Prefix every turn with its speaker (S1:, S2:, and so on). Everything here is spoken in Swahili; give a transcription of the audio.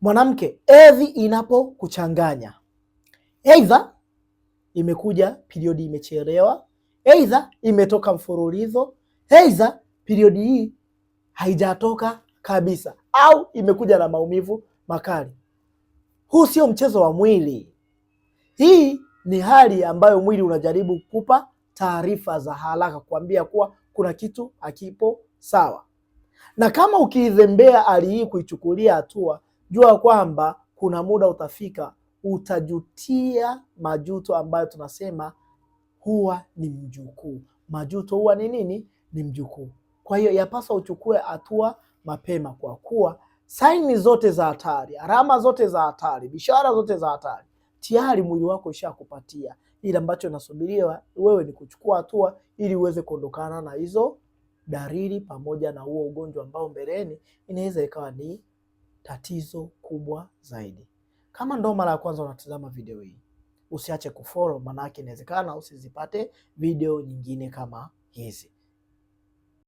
S1: Mwanamke, hedhi inapokuchanganya, aidha imekuja periodi imechelewa, aidha imetoka mfululizo, aidha periodi hii haijatoka kabisa, au imekuja na maumivu makali. Huu sio mchezo wa mwili. Hii ni hali ambayo mwili unajaribu kukupa taarifa za haraka, kuambia kuwa kuna kitu hakipo sawa. Na kama ukiizembea hali hii kuichukulia hatua, jua kwamba kuna muda utafika utajutia majuto ambayo tunasema huwa ni mjukuu. Majuto huwa ni nini? Ni mjukuu. Kwa hiyo yapaswa uchukue hatua mapema, kwa kuwa saini zote za hatari, alama zote za hatari, bishara zote za hatari tayari mwili wako ishakupatia. Ile ambacho nasubiriwa wewe ni kuchukua hatua ili uweze kuondokana na hizo dalili pamoja na huo ugonjwa ambao mbeleni inaweza ikawa ni tatizo kubwa zaidi. Kama ndo mara ya kwanza unatazama video hii, usiache kufollow, manake inawezekana usizipate video nyingine kama hizi.